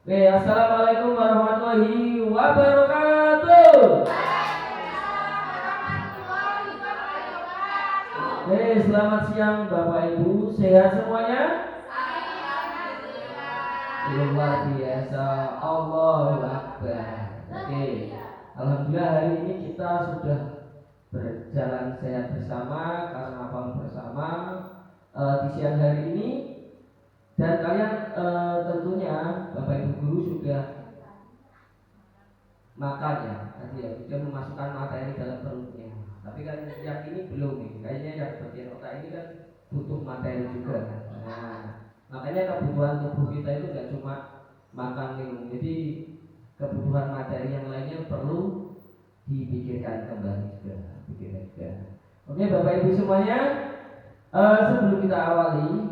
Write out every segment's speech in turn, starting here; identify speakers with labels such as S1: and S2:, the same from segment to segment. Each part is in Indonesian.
S1: Oke, assalamualaikum warahmatullahi wabarakatuh. Oke, selamat siang Bapak Ibu, sehat semuanya? Luar biasa, Allahu Akbar. Oke, alhamdulillah hari ini kita sudah berjalan sehat bersama karena hafal bersama di siang hari ini. Dan kalian tentunya Bapak Ibu guru sudah makan ya, tadi ya, sudah memasukkan materi dalam perutnya. Tapi kan yang ini belum nih, kayaknya yang bagian otak ini kan butuh materi juga. Nah, makanya kebutuhan tubuh kita itu gak cuma makan minum, jadi kebutuhan materi yang lainnya perlu dipikirkan kembali juga. Oke Bapak Ibu semuanya, sebelum kita awali,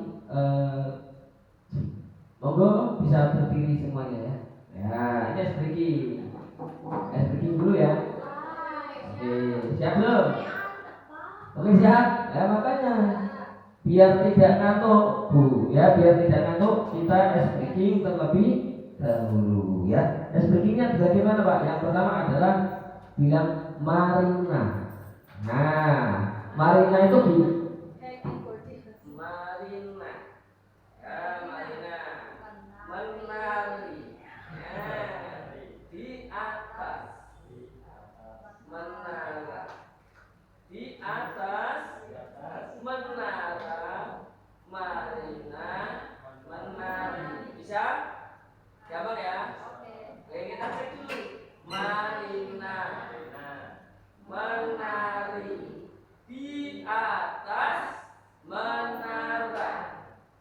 S1: monggo bisa berdiri semuanya ya. Ya, ini breaking dulu ya. Oke, siap belum? Oke siap. Ya makanya biar tidak ngantuk Bu, ya biar tidak ngantuk kita breaking terlebih dahulu ya. Breakingnya bagaimana Pak? Yang pertama adalah bilang Marina. Nah, Marina itu di Marina. Ya, Marina. Menari. Ya, di atas. Menara. Di atas menara. Marina. Menari. Bisa? Gampang ya? Oke, kita cek dulu. Marina. Menari di atas menara,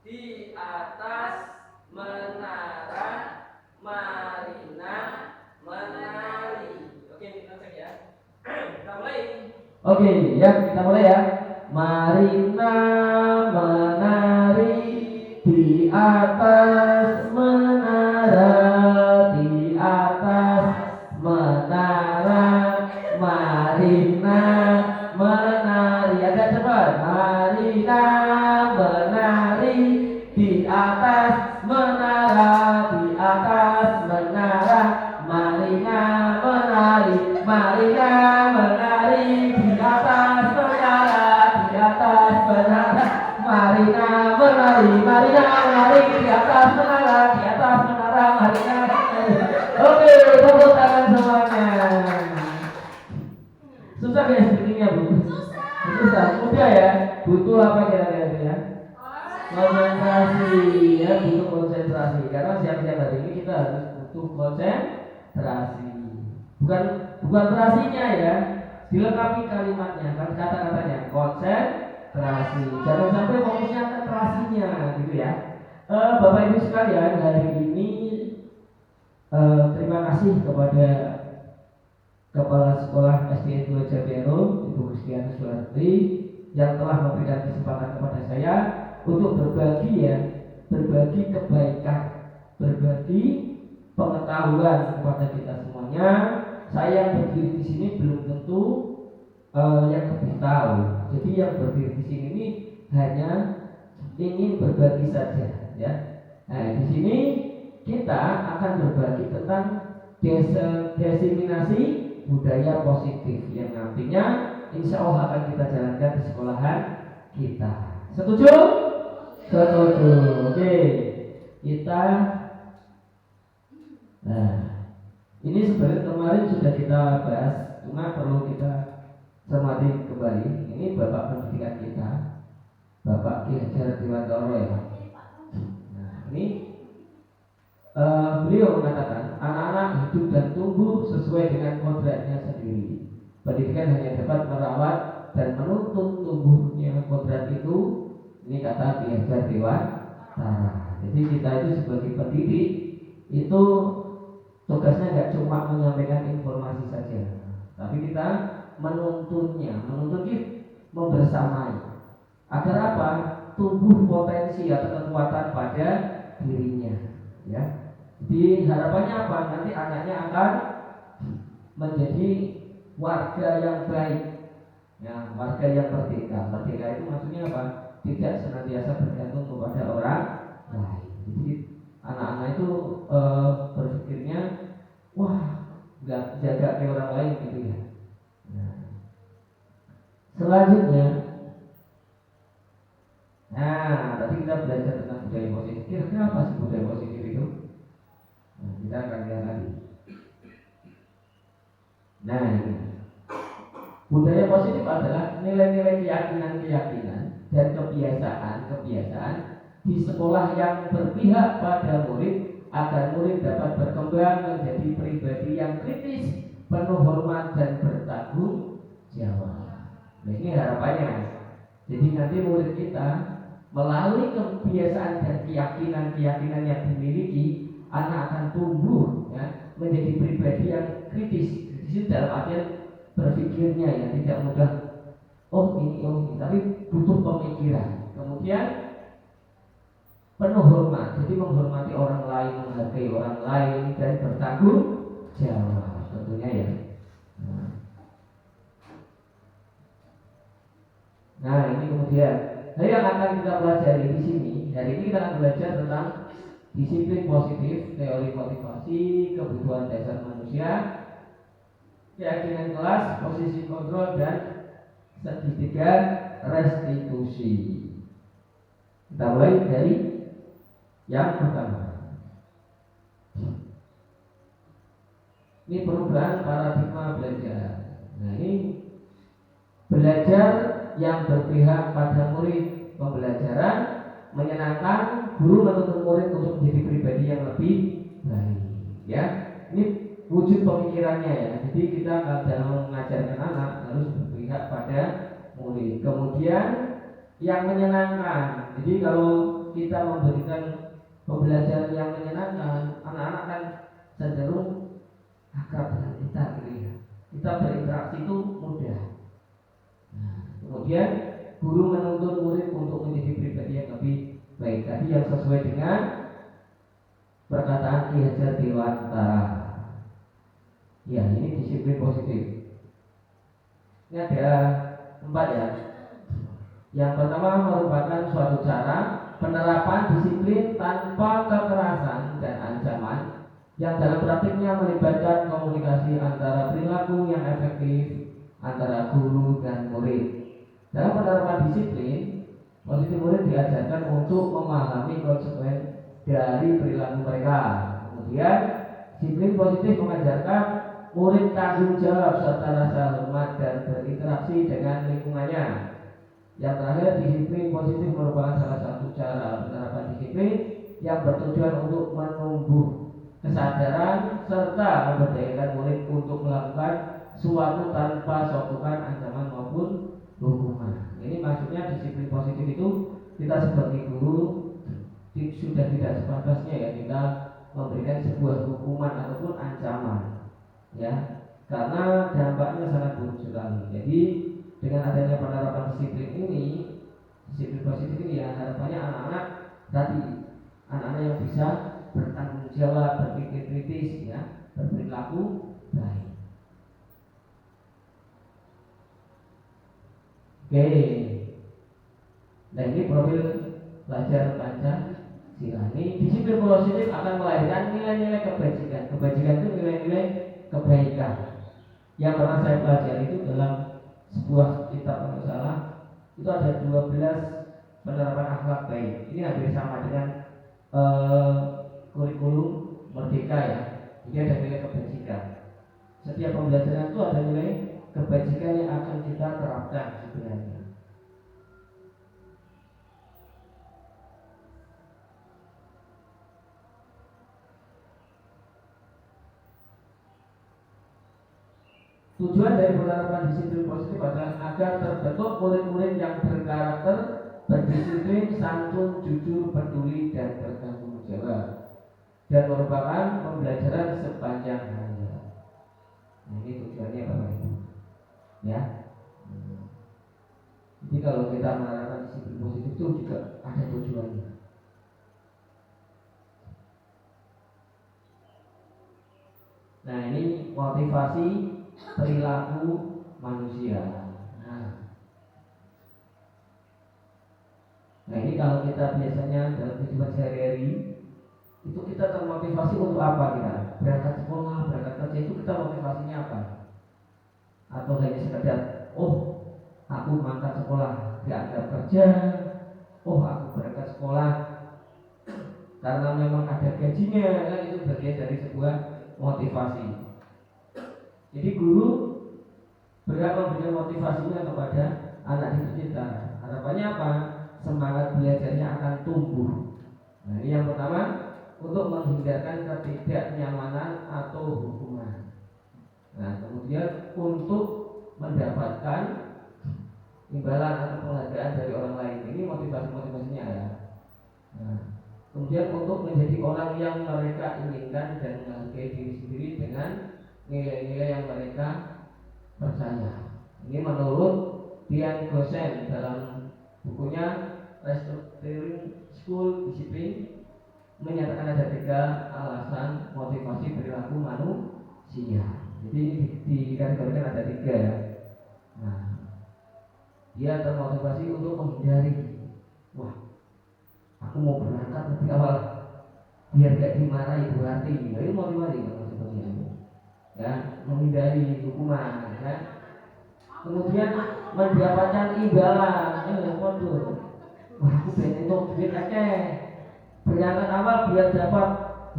S1: di atas menara, Marina menari. Oke, kita cek ya. Kita mulai. Oke, ya kita mulai ya. Marina menari di atas menara, di atas menara, Marina menari. Agak cepat. Marina menari di atas menara, di atas menara, Marina menari, Marina menari di atas menara, di atas menara, Marina menari, Marina menari di atas menara, di atas menara, Marina menari. Oke, tepuk tangan semuanya. Susah ya sebenarnya Bu? Susah, mudah ya. Butuh apa kira-kira ya? Konsentrasi ya, butuh konsentrasi. Karena siang-siang hari ini kita harus butuh konsentrasi. Bukan terasinya ya, dilengkapi kalimatnya, kan kata-katanya konsentrasi. Jangan sampai fokusnya ke terasinya, gitu ya. Bapak Ibu sekalian, hari ini terima kasih kepada Kepala Sekolah SD 2 Jabero, Ibu Kristiana Suharti, yang telah memberikan kesempatan kepada saya untuk berbagi kebaikan, berbagi pengetahuan kepada kita semuanya. Saya yang berdiri di sini belum tentu yang lebih tahu. Jadi yang berdiri di sini ini hanya ingin berbagi saja, ya. Nah, di sini kita akan berbagi tentang diseminasi budaya positif yang nantinya insya Allah akan kita jalankan di sekolahan kita. Setuju? Setuju. Oke. Kita ini sebenarnya kemarin sudah kita bahas, cuma perlu kita cermati kembali. Ini Bapak pendidikan kita, Bapak Ki Hajar Dewantoro ya. Nah, ini beliau mengatakan anak-anak hidup dan tumbuh sesuai dengan kodratnya sendiri. Pendidikan hanya dapat merawat dan menuntun tumbuhnya kodrat itu. Ini kata Ki Hajar Dewantara. Jadi kita itu sebagai pendidik itu tugasnya nggak cuma menyampaikan informasi saja, tapi kita menuntunnya, membersamai. Agar apa? Tumbuh potensi atau kekuatan pada dirinya, ya. Jadi harapannya apa? Nanti anaknya akan menjadi warga yang baik, ya, warga yang merdeka. Merdeka itu maksudnya apa? Tidak senantiasa bergantung kepada orang lain. Jadi anak-anak itu berpikirnya, wah, nggak jaga kayak orang lain gitu ya. Nah, selanjutnya, tadi kita belajar tentang budaya positif. Kira-kira apa sih budaya positif itu? Nah, kita akan lihat lagi. Nah, ini budaya positif adalah nilai-nilai keyakinan-keyakinan dan kebiasaan-kebiasaan di sekolah yang berpihak pada murid agar murid dapat berkembang menjadi pribadi yang kritis, penuh hormat dan bertanggung jawab. Nah, ini harapannya. Jadi nanti murid kita melalui kebiasaan dan keyakinan-keyakinan yang dimiliki, anak akan tumbuh ya, menjadi pribadi yang kritis. Kritis dalam artian berpikirnya ya, tidak mudah oh ini, tapi butuh pemikiran. Kemudian penuh hormat, jadi menghormati orang lain, menghargai orang lain dan bertanggung jawab tentunya ya. Nah, ini kemudian yang akan kita pelajari di sini. Hari ini kita akan belajar tentang disiplin positif, teori motivasi, kebutuhan dasar manusia, keyakinan kelas, posisi kontrol, dan sertifikat restitusi. Kita mulai dari yang pertama. Ini perubahan paradigma belajar. Nah, ini belajar yang berpihak pada murid, pembelajaran menyenangkan, guru menuntut murid untuk menjadi pribadi yang lebih baik. Ya, ini wujud pemikirannya ya. Jadi kita dalam mengajarkan anak harus berpihak pada murid. Kemudian yang menyenangkan. Jadi kalau kita memberikan pembelajaran yang menyenangkan, anak-anak kan cenderung akrab dengan kita gitu ya. Kita berinteraksi itu mudah. Nah, kemudian guru menuntut murid untuk menjadi pribadi yang lebih baik. Tadi yang sesuai dengan perkataan Ki Hajar Dewantara. Ya, ini disiplin positif. Ini ada 4 ya. Yang pertama merupakan suatu cara penerapan disiplin tanpa kekerasan dan ancaman yang dalam praktiknya melibatkan komunikasi antara perilaku yang efektif antara guru dan murid. Dalam penerapan disiplin positif, murid diajarkan untuk memahami konsekuensi dari perilaku mereka. Kemudian disiplin positif mengajarkan murid tanggung jawab serta rasa hormat dan berinteraksi dengan lingkungannya. Yang terakhir, disiplin positif merupakan salah satu cara penerapan disiplin yang bertujuan untuk menumbuh kesadaran serta memberdayakan murid untuk melakukan suatu tanpa satukan ancaman maupun hukuman. Ini maksudnya disiplin positif itu kita sebagai guru sudah tidak sepantasnya ya kita memberikan sebuah hukuman ataupun ancaman, ya, karena dampaknya sangat buruk sekali. Jadi dengan adanya penerapan disiplin ini, disiplin positif ini ya, harapannya anak-anak yang bisa bertanggung jawab, berpikir kritis, ya, berperilaku baik. Oke. Nah, ini profil pelajar Pancasila. Ini disiplin positif akan melahirkan nilai-nilai kebajikan. Kebajikan itu nilai-nilai kebaikan. Yang pernah saya pelajari itu dalam sebuah kitab kalau salah, itu ada 12 penerapan akhlak baik. Ini hampir sama dengan kurikulum Merdeka ya. Jadi ada nilai kebajikan. Setiap pembelajaran itu ada nilai kebajikan yang akan kita terapkan sebenarnya. Tujuan dari penerapan disiplin positif adalah agar terbentuk murid-murid yang berkarakter, berdisiplin, santun, jujur, peduli, dan bertanggung jawab, dan merupakan pembelajaran sepanjang hayat. Nah, ini tujuannya Bapak Ibu, ya. Jadi kalau kita menerapkan disiplin positif itu juga ada tujuannya. Nah, ini motivasi perilaku manusia. Nah, ini kalau kita biasanya dalam kehidupan sehari-hari Itu kita termotivasi untuk apa kita? Berangkat sekolah, berangkat kerja itu kita motivasinya apa? Atau hanya sekedar, oh aku mangkat sekolah dianggap kerja, oh aku berangkat sekolah karena memang ada gajinya, kan itu bagian dari sebuah motivasi. Jadi guru berapa memberikan motivasinya kepada anak didik kita. Harapannya apa? Semangat belajarnya akan tumbuh. Nah, ini yang pertama, untuk menghindarkan ketidaknyamanan atau hukuman. Nah, kemudian untuk mendapatkan imbalan atau penghargaan dari orang lain. Ini motivasinya ya. Nah, kemudian untuk menjadi orang yang mereka inginkan dan menghargai diri sendiri dengan nilai-nilai yang mereka percaya. Ini menurut Dian Gosen dalam bukunya Restructuring School Discipline, menyatakan ada 3 alasan motivasi perilaku manusia. Jadi dikategorikan ada 3 ya. Nah, dia termotivasi untuk menghindari, wah, aku mau berangkat lebih awal biar gak dimarahi Bu Hati. Ini motivasi maksudnya. Ya, menghindari hukuman, ya. Kemudian mendapatkan imbalan, waduh, wah aku pengen untuk duit akeh. Berangkat awal biar dapat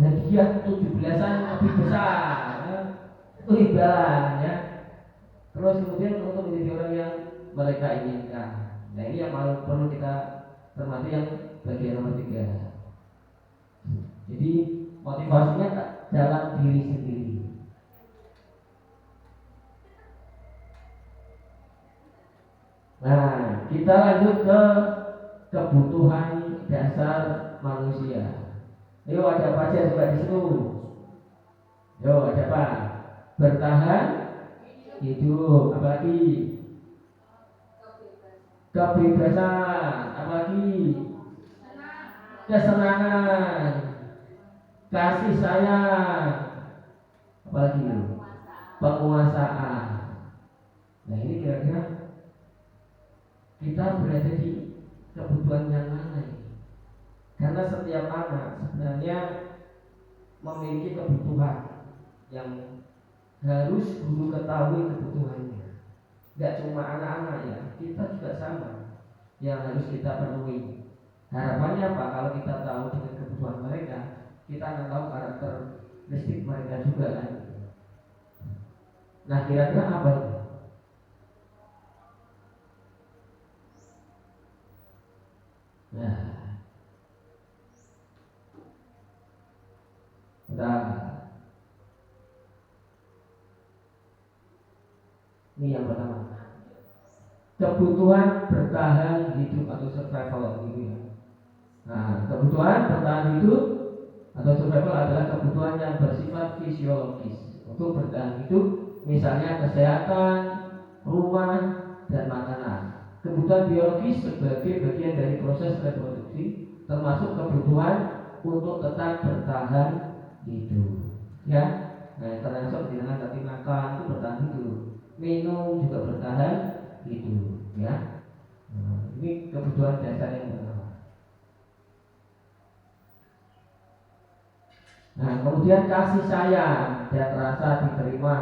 S1: hadiah 17-an lebih besar, ya. Itu imbalan, ya. Terus kemudian untuk menjadi orang yang mereka inginkan. Nah, ini yang perlu kita cermati, yang bagian nomor 3. Jadi motivasinya dalam diri sendiri. Nah, kita lanjut ke kebutuhan dasar manusia. Yo, ada apa aja juga di situ? Yo, ada apa? Bertahan hidup, apalagi kebebasan, apalagi kesenangan, kasih sayang, apalagi penguasaan. Nah, ini kira-kira kita berada di kebutuhan yang mana ini? Karena setiap anak sebenarnya memiliki kebutuhan yang harus guru ketahui kebutuhannya. Gak cuma anak-anak ya, kita juga sama yang harus kita penuhi. Harapannya apa? Kalau kita tahu dengan kebutuhan mereka, kita akan tahu karakteristik mereka juga kan. Nah, kira-kira apa itu? Nah, ini yang pertama, kebutuhan bertahan hidup atau survival gitu ya. Nah, kebutuhan bertahan hidup atau survival adalah kebutuhan yang bersifat fisiologis untuk bertahan hidup, misalnya kesehatan, rumah, dan makanan. Kebutuhan biologis sebagai bagian dari proses reproduksi, termasuk kebutuhan untuk tetap bertahan hidup. Ya, nah termasuk di dalam tadi makan itu bertahan hidup, minum juga bertahan hidup. Ya, nah, ini kebutuhan dasar yang pertama. Nah, kemudian kasih sayang dan rasa diterima.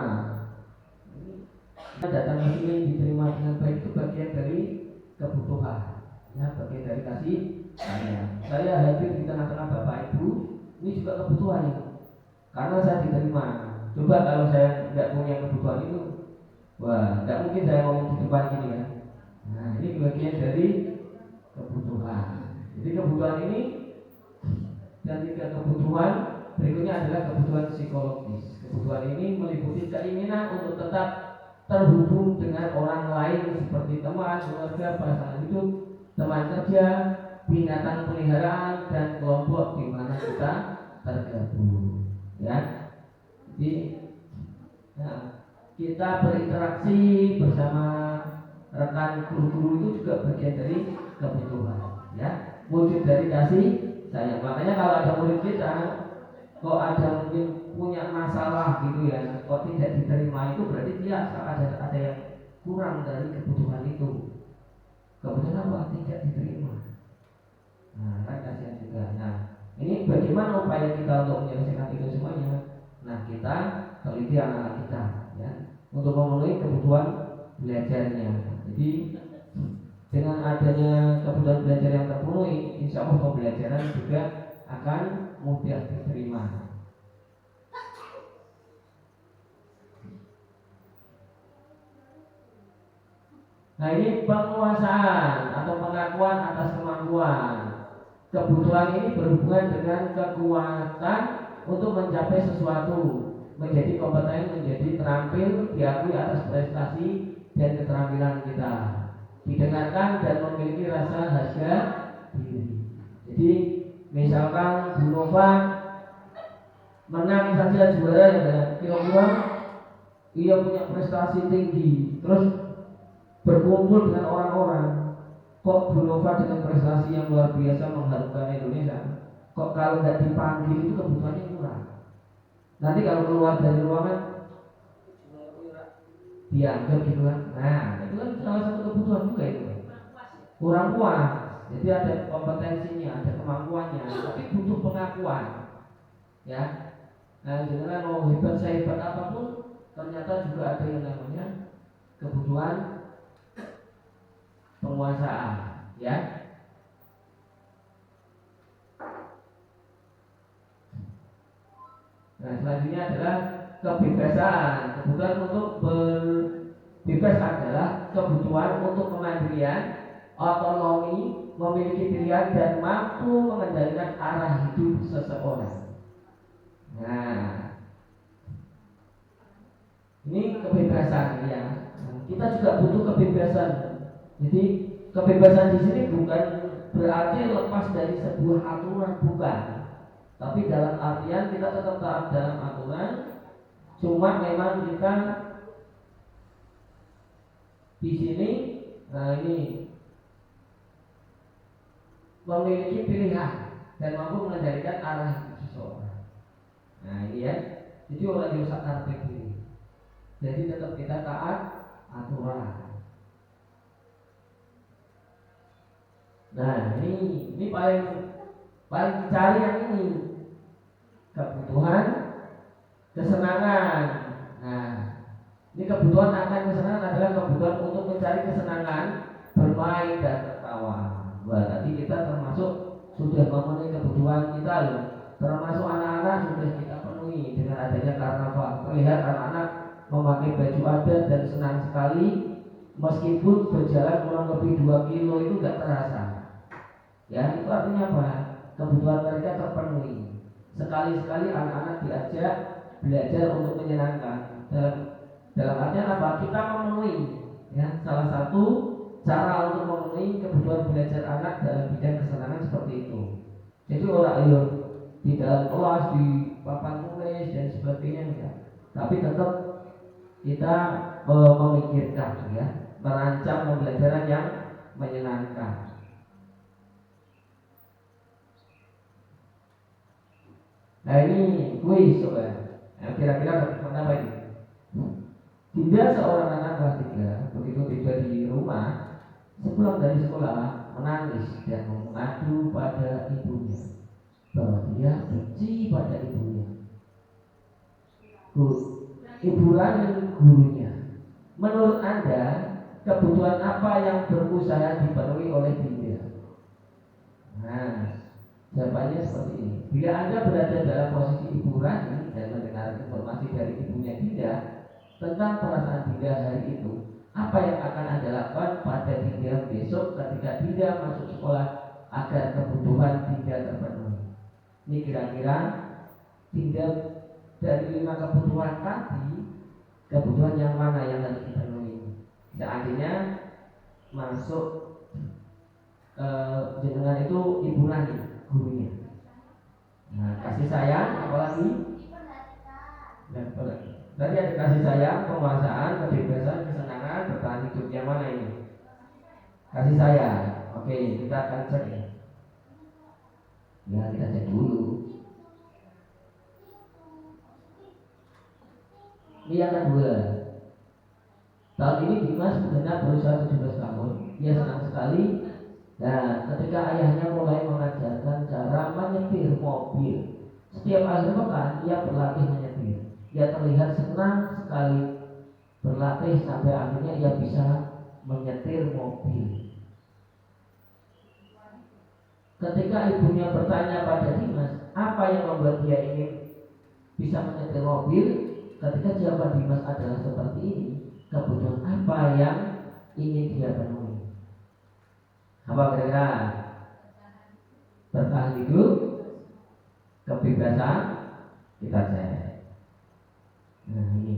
S1: Datang ke sini diterima dengan baik itu bagian dari kebutuhan, ya, bagian dari kasih sayang. Saya hadir di tengah-tengah Bapak Ibu, ini juga kebutuhan ini, karena saya diterima. Coba kalau saya nggak punya kebutuhan itu, wah, nggak mungkin saya ngomong di depan ini ya. Nah, ini bagian dari kebutuhan. Jadi kebutuhan ini dan 3 kebutuhan berikutnya adalah kebutuhan psikologis. Kebutuhan ini meliputi keinginan untuk tetap terhubung dengan orang lain seperti teman, keluarga, pasangan hidup, teman kerja, binatang peliharaan, dan kelompok di mana kita tergabung. Ya, jadi nah, kita berinteraksi bersama rekan guru-guru itu juga bagian dari kebutuhan. Ya, wujud dari kasih sayang. Makanya kalau ada murid kita kok ada mungkin punya masalah gitu ya, kok tidak diterima, itu berarti dia ada yang kurang dari kebutuhan itu. Kebutuhan apa? Tidak diterima. Nah, kan kasihan juga. Nah, Ini bagaimana upaya kita untuk menyelesaikan itu semuanya? Nah, kita teliti anak-anak kita, ya, untuk memenuhi kebutuhan belajarnya. Jadi dengan adanya kebutuhan belajar yang terpenuhi, insya Allah pembelajaran juga akan mudah diterima. Nah, ini penguasaan atau pengakuan atas kemampuan. Kebutuhan ini berhubungan dengan kekuatan untuk mencapai sesuatu, menjadi kompeten, menjadi terampil, diakui atas prestasi dan keterampilan kita, didengarkan dan memiliki rasa harga diri. Jadi misalkan Bu Nova menang saja juara, ya, kira-kira ia punya prestasi tinggi, terus berkumpul dengan orang-orang. Kok Bu Nova dengan prestasi yang luar biasa mengharumkan Indonesia, kok kalau nggak dipanggil itu kebutuhannya kurang. Nanti kalau keluar dari ruangan dianggap gitu kan. Nah, itu kan salah satu kebutuhan juga itu. Kurang puas. Jadi ada kompetensinya, ada kemampuannya, tapi butuh pengakuan. Ya. Nah, jangan mau hebat sehebat apapun, ternyata juga ada yang namanya kebutuhan penguasaan, ya. Nah, selanjutnya adalah kebebasan. Kebutuhan untuk berbebas adalah kebutuhan untuk kemandirian, otonomi, memiliki pilihan dan mampu mengendalikan arah hidup seseorang. Nah, ini kebebasan, ya. Kita juga butuh kebebasan. Jadi kebebasan di sini bukan berarti lepas dari sebuah aturan, bukan. Tapi dalam artian kita tetap taat dalam aturan, cuma memang kita di sini, nah ini memiliki pilihan dan mampu mengendalikan arah hidup seseorang. Nah ini ya, jadi orang yang usah karpet ini. Jadi tetap kita taat aturan. Nah ini paling dicari yang ini, kebutuhan kesenangan. Nah, ini kebutuhan akan kesenangan adalah kebutuhan untuk mencari kesenangan, bermain dan tertawa. Wah, tadi kita termasuk sudah memenuhi kebutuhan kita loh. Termasuk anak-anak sudah kita penuhi dengan adanya karnaval. Terlihat anak-anak memakai baju adat dan senang sekali, meskipun berjalan kurang lebih 2 kilo itu gak terasa. Ya, itu artinya apa? Kebutuhan mereka terpenuhi. Sekali-sekali anak-anak diajak belajar untuk menyenangkan. Dalam artian apa? Kita memenuhi, ya, salah satu cara untuk memenuhi kebutuhan belajar anak dalam bidang kesenangan seperti itu. Jadi orang ayo di dalam kelas, di papan tulis dan sebagainya, ya. Tapi tetap kita memikirkan, ya, merancang pembelajaran yang menyenangkan. Nah ini kuis, sobat. Nah, kira-kira apa ini? Tidak seorang anak kelas 3 begitu tiba di rumah, sepulang dari sekolah menangis dan mengadu pada ibunya bahwa dia benci pada ibunya. Ibu lain gurunya. Menurut Anda, kebutuhan apa yang berusaha dipenuhi oleh dia? Nah, jawabannya seperti ini. Bila Anda berada dalam posisi Ibu Rani dan mendengar informasi dari ibunya Dinda tentang perasaan Dinda hari itu, apa yang akan Anda lakukan pada Dinda besok ketika Dinda masuk sekolah agar kebutuhan Dinda terpenuhi? Ini kira-kira Dinda dari 5 kebutuhan tadi, kebutuhan yang mana yang harus dipenuhi? Seandainya masuk jenengan itu Ibu Rani gurunya. Nah, kasih sayang, apalagi? Tadi ada kasih sayang, penguasaan, kebebasan, kesenangan, bertahan hidup. Yang mana ini? Kasih sayang. Oke, kita akan cek ya. Ya, kita cek dulu. Ini yang kedua. Tahun ini Dimas benar berusia 17 tahun. Dia senang sekali Nah, ketika ayahnya mulai mengajarkan cara menyetir mobil, setiap akhir pekan ia berlatih menyetir. Ia terlihat senang sekali berlatih sampai akhirnya ia bisa menyetir mobil. Ketika ibunya bertanya pada Dimas, apa yang membuat dia ingin bisa menyetir mobil? Ketika jawaban Dimas adalah seperti ini, kebutuhan apa yang ingin dia penuhi? Apa kira-kira? Bertahan hidup, kebebasan, kita cek. Nah ini.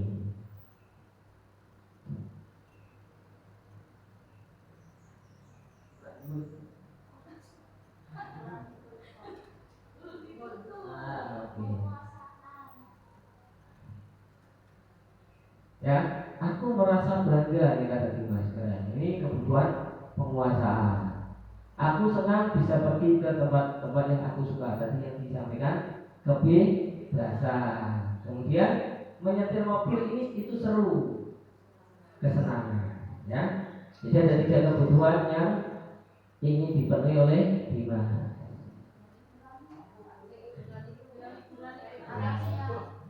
S1: Ya, aku merasa bangga nih kata Dimas. Ini kebutuhan penguasaan. Aku senang bisa pergi ke tempat-tempat yang aku suka. Tadi yang disampaikan kebebasan. Kemudian menyetir mobil ini itu seru, kesenangan. Ya, jadi ada tiga kebutuhan yang ingin dipenuhi oleh Dimas.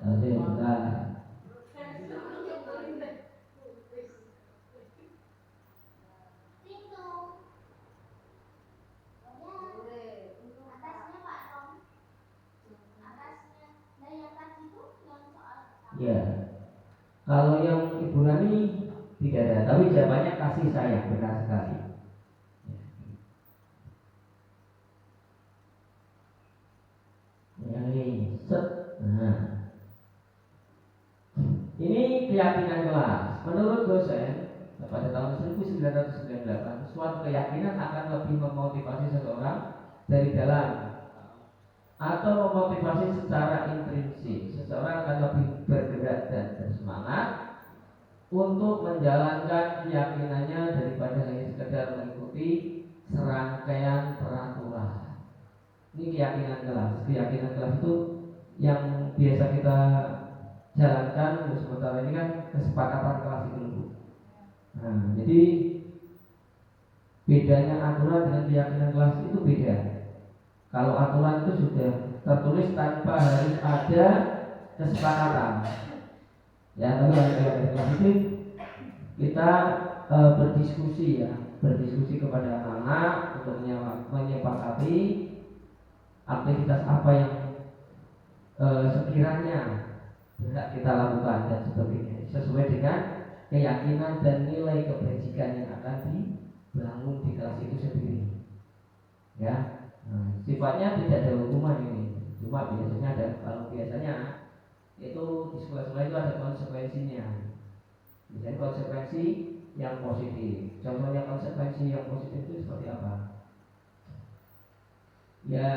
S1: Oke, bentar. Ya, kalau yang Ibu Nani tidak ada, tapi jawabannya kasih sayang, benar sekali. Yang ini, set. Nah, ini keyakinan kelas. Menurut dosen, pada tahun 1998, suatu keyakinan akan lebih memotivasi seseorang dari dalam atau memotivasi secara intrinsik. Seseorang akan lebih bergerak dan bersemangat untuk menjalankan keyakinannya daripada hanya sekedar mengikuti serangkaian peraturan. Ini keyakinan kelas. Keyakinan kelas itu yang biasa kita jalankan sementara ini kan kesepakatan kelas itu. Nah, jadi bedanya aturan dengan keyakinan kelas itu beda. Kalau aturan itu sudah tertulis tanpa harus ada kesepakatan. Ya, tapi yang keyakinan kelas itu kita berdiskusi ya, berdiskusi kepada anak-anak untuk menyepakati aktivitas apa yang sekiranya hendak kita lakukan dan sebagainya sesuai dengan keyakinan dan nilai kebajikan yang akan dibangun di kelas itu sendiri. Ya, sifatnya tidak ada hukuman ini, cuma biasanya ada, kalau biasanya itu di sekolah-sekolah itu ada konsekuensinya. Misalnya konsekuensi yang positif. Contohnya konsekuensi yang positif itu seperti apa? Ya,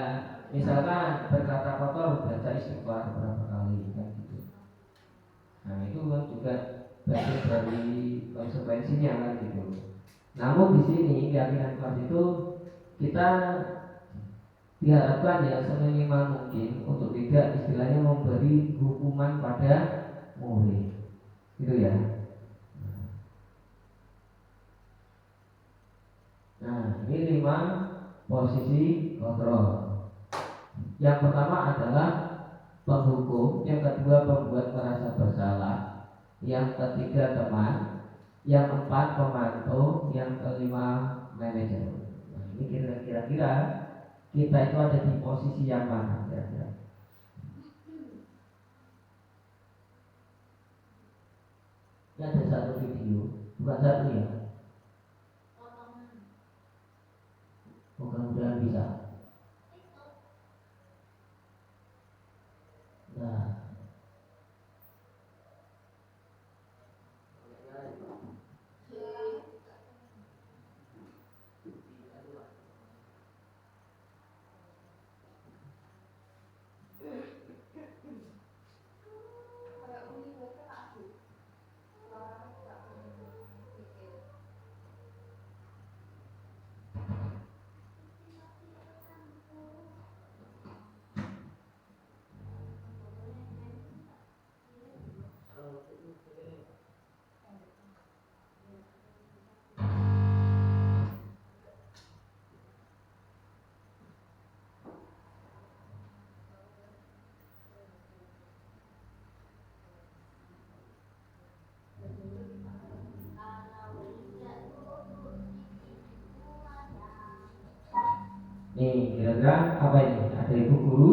S1: misalkan berkata kotor baca istighfar berapa kali kan gitu. Nah itu kan juga bagian dari konsekuensinya kan gitu. Namun di sini keyakinan kelas itu kita diharapkan ya seminimal mungkin untuk tidak istilahnya memberi hukuman pada murid, gitu ya. Nah ini 5 posisi kontrol. Yang pertama adalah penghukum, yang kedua pembuat merasa bersalah, yang ketiga teman, yang keempat pemantau, yang kelima manajer. Nah, ini kira-kira kita itu ada di posisi yang mana kira-kira? Ini ada satu video, bukan satu ya. Mudah-mudahan bisa. Nah, kira-kira apa ini? Ada ibu guru?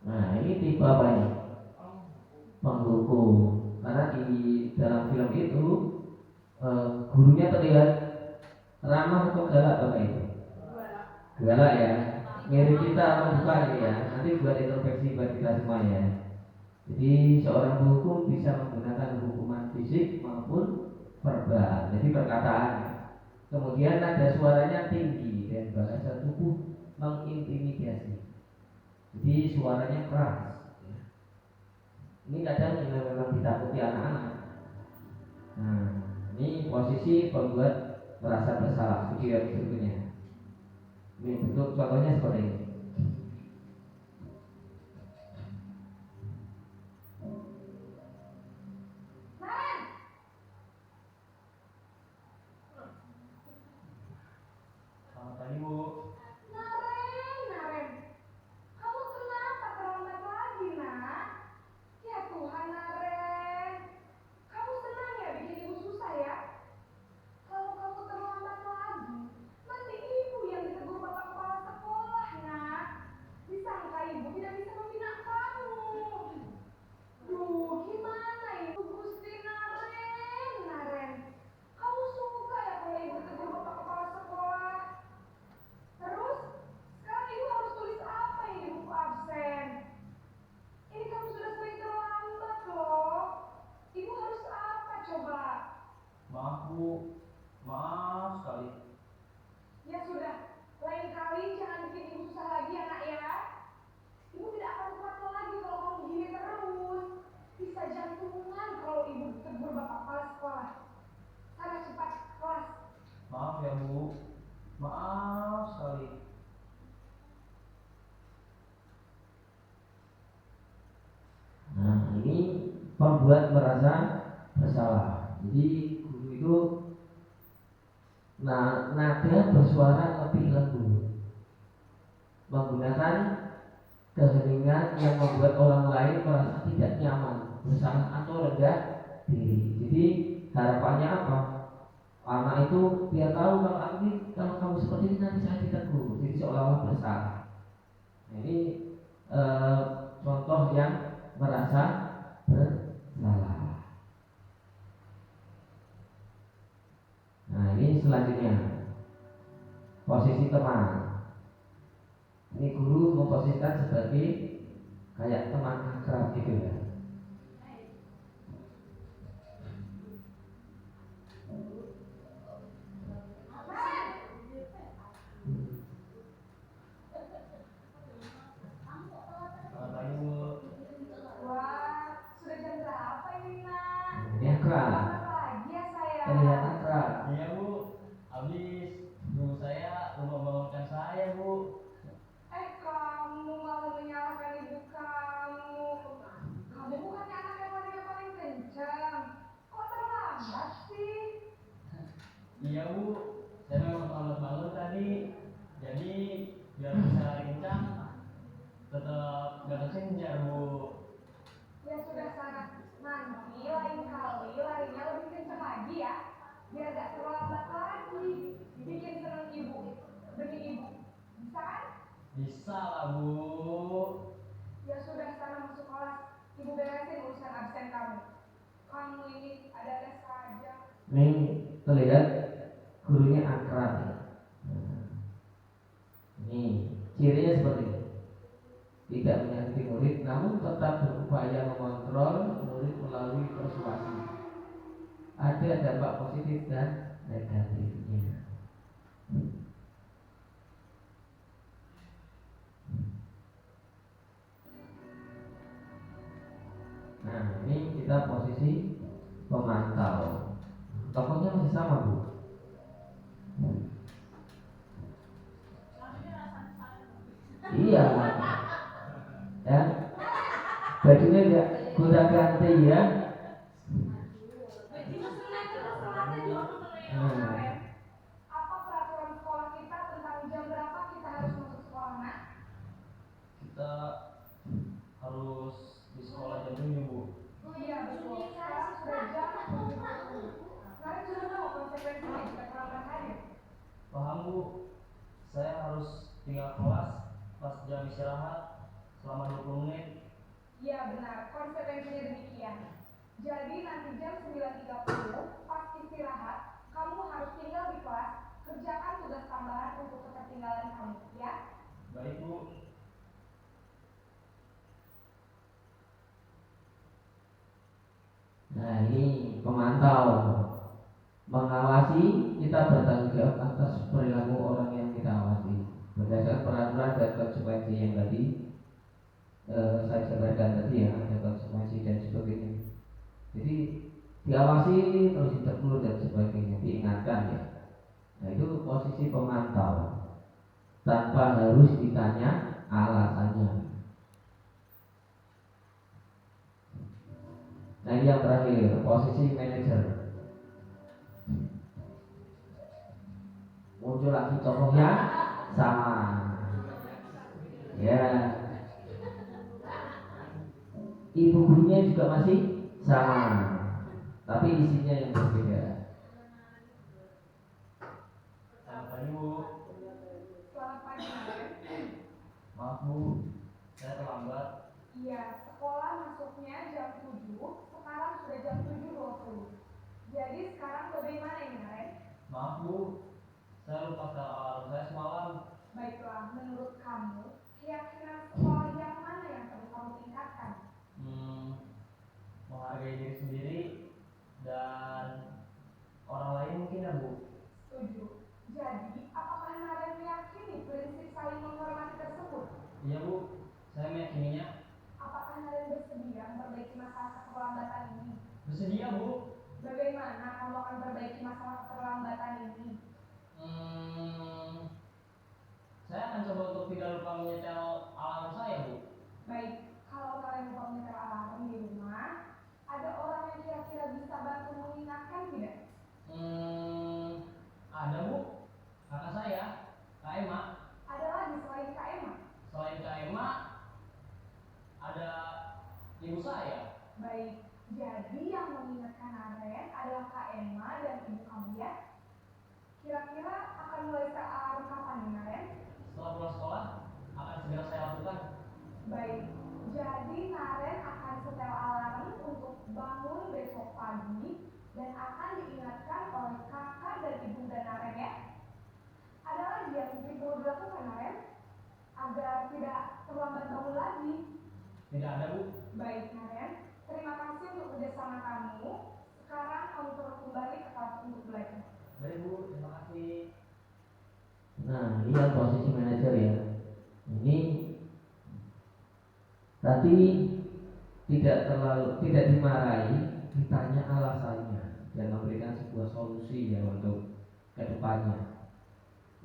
S1: Nah, ini tipe apa ini? Penghukum. Karena di dalam film itu gurunya terlihat ramah atau galak apa itu? Galak ya. Mirip kita membuka ini ya. Nanti buat introspeksi buat kita semua ya. Jadi seorang penghukum bisa menggunakan hukuman fisik maupun verbal. Jadi perkataan. Kemudian nada suaranya tinggi dan bahasa tubuh mengintimidasi. Jadi suaranya keras. Ini kadang memang ditakuti anak-anak. Nah, ini posisi pembuat merasa bersalah. Video berikutnya. Ini bentuk contohnya seperti ini. Selamat pagi, Bu. Maaf Bu, maaf sekali. Ya sudah, lain kali jangan bikin ibu susah lagi ya nak ya. Ibu tidak akan kuat lagi kalau kamu begini terus. Bisa jantungan kalau ibu ditegur bapak kepala sekolah. Sana cepat kelas. Maaf ya Bu, maaf sekali. Nah, ini membuat merasa bersalah. Jadi guru itu nada bersuara lebih lembut, menggunakan keheningan yang membuat orang lain merasa tidak nyaman, bersalah atau rendah diri. Jadi harapannya apa? Anak itu biar tahu kalau kamu seperti ini nanti saya ditegur. Jadi seolah-olah bersalah. Nah, ini contoh yang merasa bersalah. Nah, ini selanjutnya posisi teman. Ini guru memposisikan sebagai kayak teman akrab gitu ya. Terlihat akrab. Iya Bu, habis guru saya lupa membangunkan saya Bu. Kamu malah menyalahkan ibu kamu. Kamu bukannya anak yang paling kencang. Kok terlambat sih? Iya Bu, saya memang terlambat bangun tadi. Jadi biar bisa kencang, tetap gak kesenjar Bu. Ya sudah sana. Nanti lain kali larinya lebih kencang lagi ya, biar gak terlambat lagi. Bikin seneng ibu demi ibu, bisa kan? Bisa lah Bu. Ya sudah, sekarang masuk kelas. Ibu beresin urusan absen kamu. Kamu ini ada saja. Nih terlihat gurunya akrab ya. Ini cirinya seperti ini. Tidak menyakiti murid, namun tetap berupaya mengontrol murid melalui persuasi. Ada dampak positif dan negatifnya. Nah, ini kita posisi pemantau. Tokohnya masih sama, Bu. Iya. Ya. Bajunya enggak gonta ganti ya.
S2: Apa peraturan sekolah kita tentang jam berapa kita harus masuk sekolah, Nak?
S3: Kita harus di sekolah jam 7, Bu.
S2: Iya, betul. Sekarang sudah jam 7. Kalian sudah tahu konsekuensinya jika terlambat hadir?
S3: Paham, Bu? Saya harus tinggal kelas pas jam istirahat selama 20 menit.
S2: Iya, benar. Konsekuensinya demikian. Jadi nanti jam 9.30 pas istirahat, kamu harus tinggal di kelas, kerjakan tugas tambahan untuk ketertinggalan kamu, ya?
S3: Baik, Bu.
S1: Nah, ini pemantau. Mengawasi, kita bertanggung jawab atas perilaku orang yang kita awasi berdasarkan peraturan dan konsekuensi yang tadi saya jabarkan tadi ya, ada konsekuensi dan sebagainya. Jadi diawasi terus ditegur dan sebagainya, diingatkan ya. Nah, itu posisi pemantau tanpa harus ditanya alasannya. Nah, ini yang terakhir, posisi manajer. Muncul lagi tokoh yang sama. Ya. Ibu gurunya juga masih sama, tapi isinya yang berbeda.
S3: Selamat pagi, Bu.
S2: Selamat pagi, Maren.
S3: Maaf, Bu. Saya terlambat.
S2: Iya, sekolah masuknya jam 7, sekarang sudah jam 7.20. Jadi sekarang bagaimana ini, Maren?
S3: Maaf, Bu. Saya lupa setel alarm saya semalam.
S2: Baiklah, menurut kamu, keyakinan sekolah yang mana yang perlu kamu tingkatkan?
S3: Menghargai diri sendiri dan orang lain mungkin ya, Bu.
S2: Setuju. Jadi, apakah Maren meyakini prinsip saling menghormati tersebut?
S3: Iya, Bu. Saya meyakininya.
S2: Apakah Maren bersedia memperbaiki masalah keterlambatan ini?
S3: Bersedia, Bu.
S2: Bagaimana kamu akan perbaiki masalah keterlambatan ini?
S3: Saya akan coba untuk tidak lupa menyetel alarm saya, Bu.
S2: Baik, kalau kalian lupa menyetel alarm di rumah, ada orang yang kira-kira bisa bantu mengingatkan tidak?
S3: Ada, Bu. Kakak saya, Kak Emma.
S2: Ada lagi selain Kak Emma?
S3: Selain Kak Emma, ada ibu saya.
S2: Baik, jadi yang mengingatkan Maren adalah Kak Emma dan ibu kamu ya? Kira-kira akan mulai setel alarm kapan nih, Maren?
S3: Setelah pulang sekolah, akan segera saya lakukan.
S2: Baik, jadi Maren akan setel alarm untuk bangun besok pagi dan akan diingatkan oleh kakak dan ibu dan Maren ya. Ada lagi yang mungkin perlu dilakukan, Maren, agar tidak terlambat bangun lagi?
S3: Tidak ada, Bu.
S2: Baik, Maren, terima kasih untuk kerjasama kamu. Sekarang kamu perlu kembali ke kelas untuk belajar.
S3: Baik, Bu. Terima kasih.
S1: Nah, lihat posisi manajer ya. Ini tadi tidak dimarahi, ditanya alasannya dan memberikan sebuah solusi ya untuk kedepannya.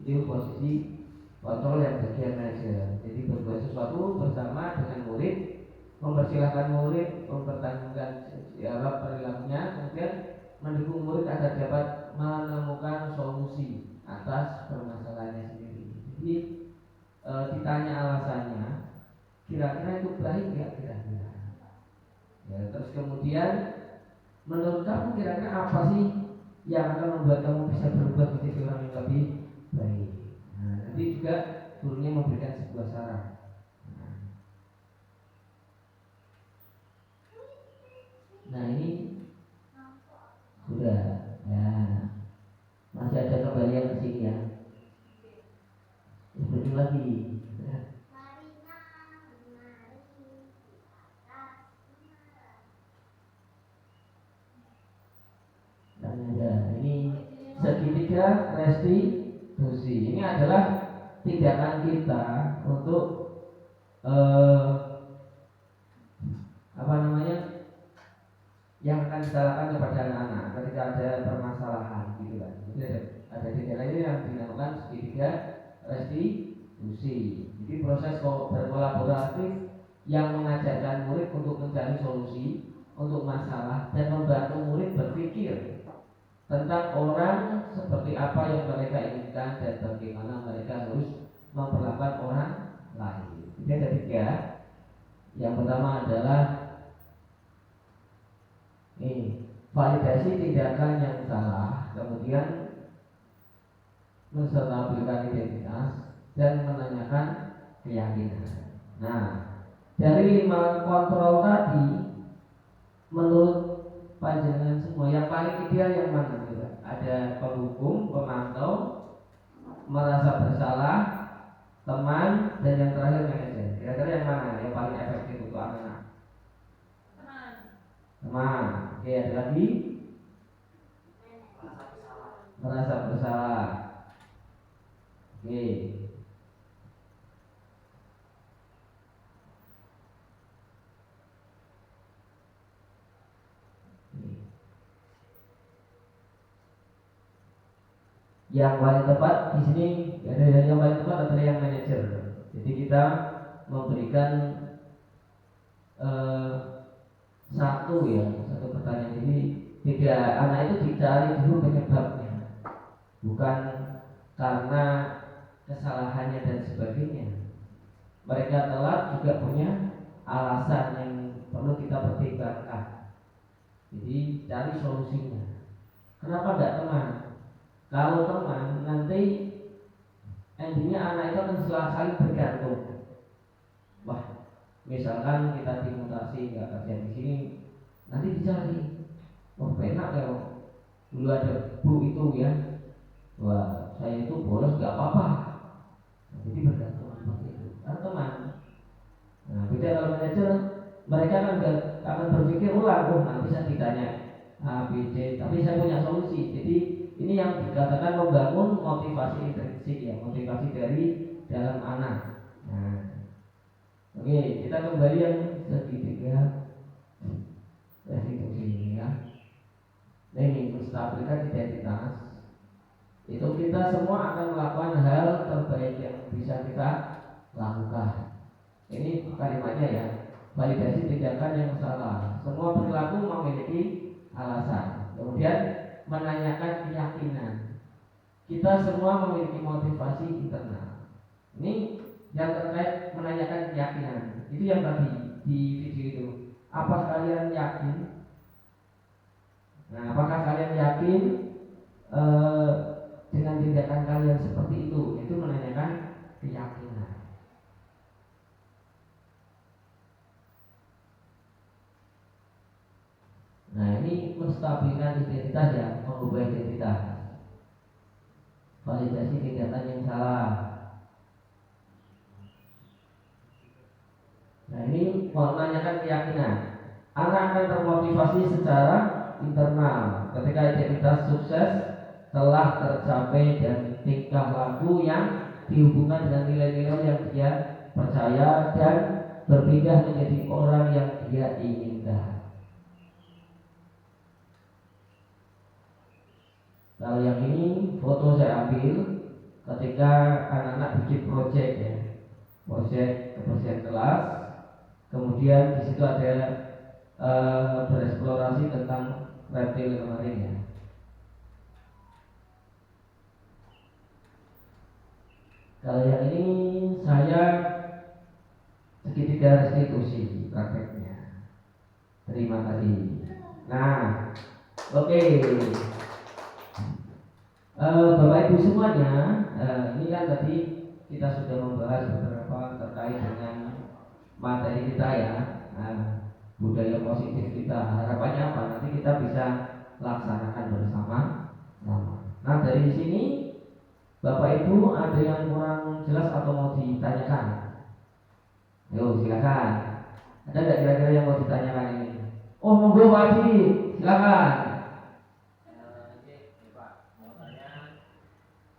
S1: Itu posisi kontrol yang bagian manajer. Jadi berbuat sesuatu bersama dengan murid, mempersilahkan murid mempertanggungjawabkan jawab perilakunya, kemudian mendukung murid agar dapat menemukan solusi atas permasalahannya sendiri. Jadi ditanya alasannya, kira-kira itu baik nggak kira-kira? Ya, terus kemudian menurut kamu kira-kira apa sih yang akan membuat kamu bisa berubah menjadi orang yang lebih baik? Nah, nanti juga gurunya memberikan sebuah saran. Nah, ini sudah ya. Ini segitiga restitusi. Ini adalah tindakan kita untuk yang akan disalahkan kepada anak-anak ketika ada permasalahan gitu kan. Jadi ada tindakan ini yang dinamakan segitiga restitusi. Jadi proses berkolaboratif yang mengajarkan murid untuk mencari solusi untuk masalah dan membantu murid berpikir tentang orang seperti apa yang mereka inginkan dan bagaimana mereka harus memperlakukan orang lain. Jadi ada tiga. Yang pertama adalah validasi tindakan yang salah, kemudian menstabilkan identitas dan menanyakan keyakinan. Nah, dari 5 kontrol tadi, menurut panjenengan semua yang paling ideal yang mana? Ada penghukum, pemantau, merasa bersalah, teman, dan yang terakhir manajer. Kira-kira yang mana yang paling efektif untuk anak-anak? Teman. Oke, ada lagi? Merasa bersalah. Oke. Yang paling tepat di sini yang paling tepat adalah yang manajer. Jadi kita memberikan satu pertanyaan. Jadi tidak, anak itu dicari dulu penyebabnya, bukan karena kesalahannya dan sebagainya. Mereka telat juga punya alasan yang perlu kita pertimbangkan. Jadi cari solusinya. Kenapa tidak teman? Kalau teman, nanti endingnya anak itu akan saling bergantung. Wah, misalkan kita dimutasi nggak kerja di sini, nanti dicari. Wah, enak ya, dulu ada bu itu ya. Wah, saya itu bolos nggak apa-apa. Nah, jadi bergantung seperti itu. Karena teman. Nah, beda kalau manajer, mereka akan berpikir ulang. Oh, nanti saya ditanya A, B, C, tapi saya punya solusi. Jadi ini yang dikatakan membangun motivasi intrinsik ya, motivasi dari dalam anak. Nah, oke, kita kembali yang segitiga restitusi ini ya. Nah, ini menstabilkan identitas. Itu kita semua akan melakukan hal terbaik yang bisa kita lakukan. Ini kalimatnya ya. Validasi tindakan yang salah. Semua perilaku memiliki alasan. Kemudian menanyakan keyakinan. Kita semua memiliki motivasi internal. Ini yang terkait menanyakan keyakinan. Itu yang tadi di video itu. Apa kalian yakin? Nah, apakah kalian yakin dengan tindakan kalian seperti itu? Itu menanyakan keyakinan. Nah, ini menstabilkan identitas ya, mengubah identitas. Validasi tindakan yang salah. Nah, ini menanyakan keyakinan. Anak akan termotivasi secara internal ketika identitas sukses telah tercapai dan tingkah laku yang dihubungkan dengan nilai-nilai yang dia percaya dan berpindah menjadi orang yang dia inginkan. Kalau yang ini foto saya ambil ketika anak-anak bikin proyek ya, proyek kebersihan kelas. Kemudian di situ ada bereksplorasi tentang reptil kemarin ya. Kalau yang ini saya segitiga restitusi prakteknya. Terima kasih. Nah, oke. Bapak Ibu semuanya, ini kan tadi kita sudah membahas beberapa terkait dengan materi kita ya, budaya positif kita. Harapannya apa? Nanti kita bisa laksanakan bersama. Nah, dari sini Bapak Ibu ada yang kurang jelas atau mau ditanyakan? Yuk silakan. Ada nggak kira-kira yang mau ditanyakan ini? Oh monggo Pak Haji, silakan.
S3: Ini Pak, mau tanya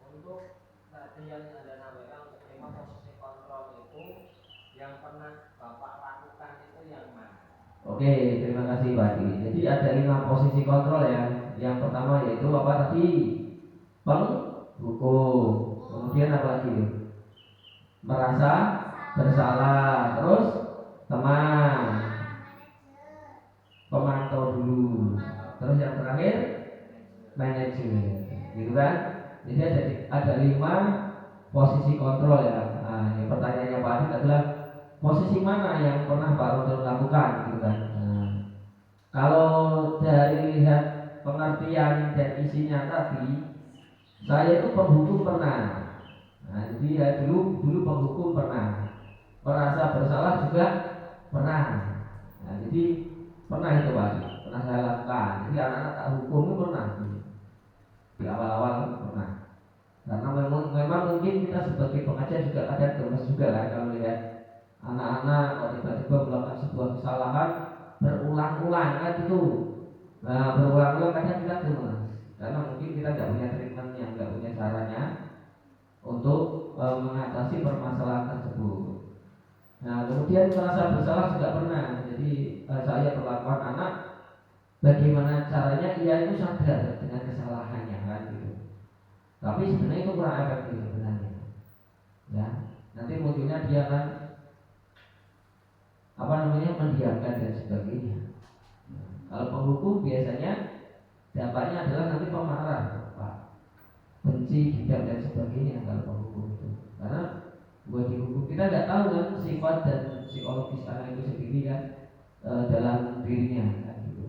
S3: untuk tadi yang Anda sampaikan untuk 5 posisi kontrol itu yang pernah Bapak lakukan itu yang mana?
S1: Oke, terima kasih Pak Haji. Jadi ada 5 posisi kontrol ya. Yang pertama yaitu apa tadi? Penghukum. Kemudian apa lagi? Merasa bersalah. Terus teman, pemantau dulu. Terus yang terakhir manajer, gitu kan? Jadi ada 5 posisi kontrol ya. Nah, yang pertanyaannya Pak Adit adalah posisi mana yang pernah Pak Rondo lakukan, gitu kan? Nah, kalau dari lihat pengertian dan isinya tadi, saya itu penghukum pernah. Nah, jadi ya dulu penghukum pernah, merasa bersalah juga pernah. Nah, jadi pernah itu Pak, pernah saya lakukan. Jadi anak-anak tak hukum itu pernah di awal-awal pernah. Karena memang mungkin kita sebagai pengajar juga kadang gemes juga kan kalau lihat anak-anak kalau tiba-tiba melakukan sebuah kesalahan berulang-ulang kan itu. Nah, berulang-ulang kadang kita gemes karena mungkin kita nggak punya treatmentnya, nggak punya caranya untuk mengatasi permasalahan tersebut. Nah, kemudian merasa bersalah juga pernah. Jadi saya perlakuan anak, bagaimana caranya ia itu sadar dengan kesalahannya kan gitu. Tapi sebenarnya itu kurang efektif sebenarnya. Ya, nanti munculnya dia kan mendiamkan dan sebagainya. Kalau penghukum biasanya dampaknya adalah nanti pemarah, Pak, benci, dendam dan sebagainya kalau penghukum itu. Karena buat dihukum kita nggak tahu kan sifat dan psikologis anak itu sendiri kan dalam dirinya kan gitu.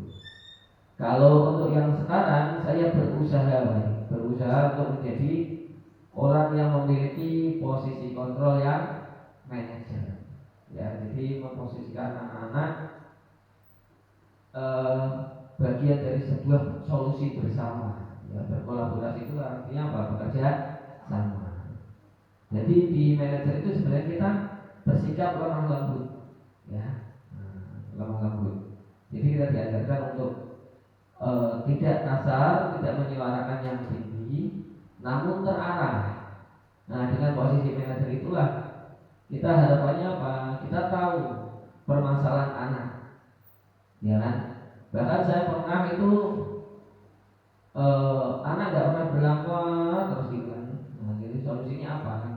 S1: Kalau untuk yang sekarang saya berusaha untuk menjadi orang yang memiliki posisi kontrol yang manajer. Ya, jadi memposisikan anak-anak bagian dari sebuah solusi bersama. Ya, berkolaborasi itu artinya apa? Bekerja sama. Jadi di manajer itu sebenarnya kita bersikap lemah lembut, ya, lemah lembut. Jadi kita diajarkan untuk tidak kasar, tidak menyuarakan yang tinggi, namun terarah. Nah, dengan posisi manajer itulah kita harapannya apa? Kita tahu permasalahan anak, ya kan? Bahkan saya pernah itu anak nggak pernah berlakon terus gitu kan. Nah, jadi solusinya apa kan?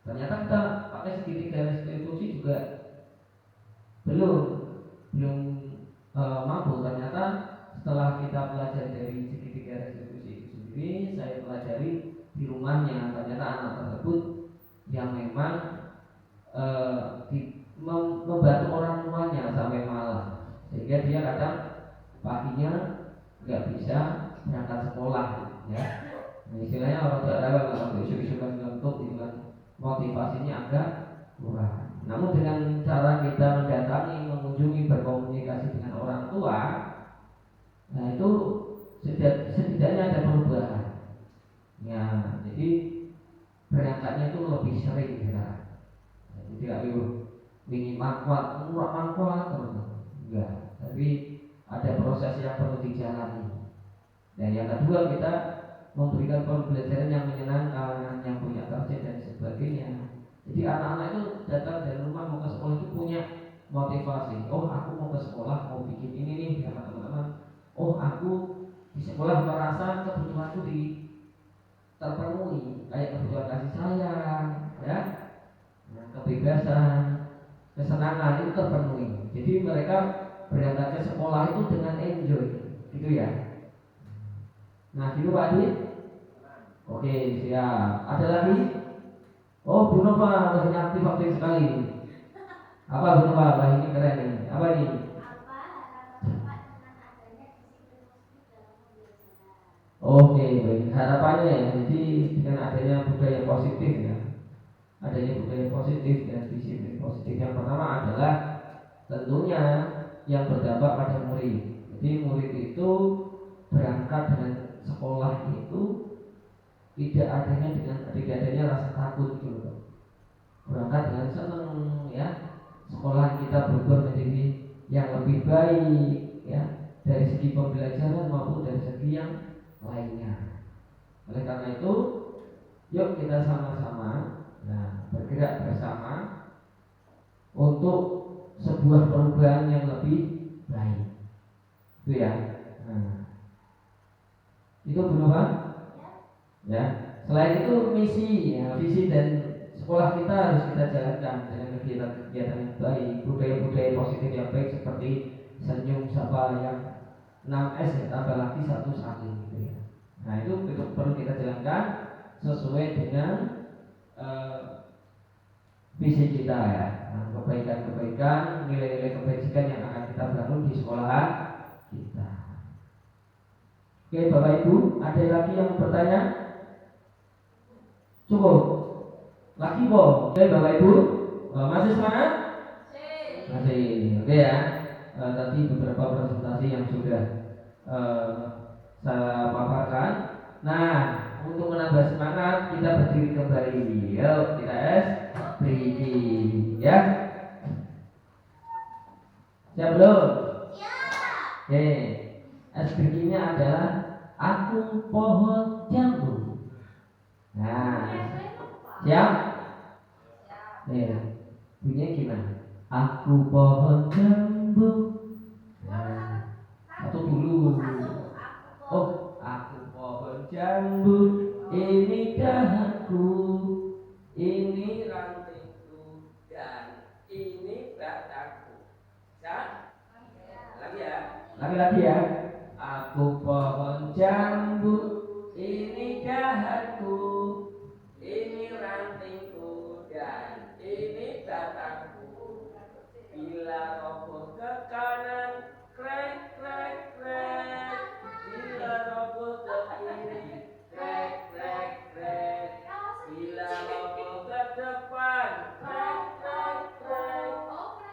S1: Ternyata kita pakai segitiga restitusi juga belum mampu. Ternyata setelah kita pelajari dari segitiga restitusi itu sendiri, saya pelajari di rumahnya. Ternyata anak tersebut yang memang membantu orang tuanya sampai malam, sehingga dia kadang paginya nggak bisa berangkat sekolah, ya. Nah, istilahnya orang Jawa kalau isu-isu kan ngantuk itu kan motivasinya agak kurang. Namun dengan cara kita mendatangi, mengunjungi, berkomunikasi dengan orang tua, nah itu setidaknya ada perubahan. Ya, jadi berangkatnya itu lebih sering ya. Jadi tidak ingin mangkuat terus, enggak. Tapi ada proses yang perlu dijalani. Dan yang kedua kita memberikan pembelajaran yang menyenangkan, yang punya target dan sebagainya. Jadi anak-anak itu datang dari rumah mau ke sekolah itu punya motivasi. Oh, aku mau ke sekolah mau bikin ini nih sama teman-teman. Oh, aku di sekolah merasa kebutuhanku terpenuhi, kayak kebutuhan kasih sayang, ya, kebebasan, kesenangan itu terpenuhi. Jadi mereka berangkat ke sekolah itu dengan enjoy, gitu ya. Nah, gitu Pak Adit. Oke, siap. Ada lagi? Oh, Bu Nova masih aktif sekali. Apa Bu Nova? Wah, ini keren nih. Apa nih? Oke, baik. Harapannya ya, jadi dengan adanya budaya positif ya, adanya budaya positif dan disiplin positif. Yang pertama adalah tentunya yang berdampak pada murid. Jadi murid itu berangkat dengan sekolah itu tidak adanya rasa takut gitu. Berangkat dengan senang ya, sekolah kita berubah menjadi yang lebih baik ya, dari segi pembelajaran maupun dari segi yang lainnya. Oleh karena itu, yuk kita sama-sama bergerak bersama untuk sebuah perubahan yang lebih baik. Itu ya. Itu benar Pak? Ya. Selain itu visi dan sekolah kita harus kita jalankan dengan kegiatan-kegiatan yang baik, budaya-budaya positif yang baik seperti senyum, sapa yang 6S ya, tambah lagi 1 saling gitu ya. Nah itu perlu kita jalankan sesuai dengan visi kita ya. Nah, kebaikan-kebaikan, nilai-nilai kebajikan yang akan kita bangun di sekolahan kita. Oke Bapak Ibu, ada lagi yang bertanya? Cukup? Lagi Oke Bapak Ibu, masih semangat? Masih, oke ya. Tadi beberapa presentasi yang sudah saya paparkan. Nah, untuk menambah semangat kita berdiri kembali. Yuk kita berdiri ya. Siap belum? Ya. Oke. Berdirinya adalah aku pohon jambu. Nah, siap? Nih, bunyinya gimana? Aku pohon jambu. Nah, satu dulu. Oh, aku pohon jambu, ini dahanku, ini rantingku, dan ini batangku. Ya? Lagi ya. Aku pohon jambu, ini dahanku, ini rantingku, dan ini batangku. Bila roboh ke kanan, krek krek krek. Bila roboh ke kiri, krek krek krek. Bila roboh ke depan, krek krek krek.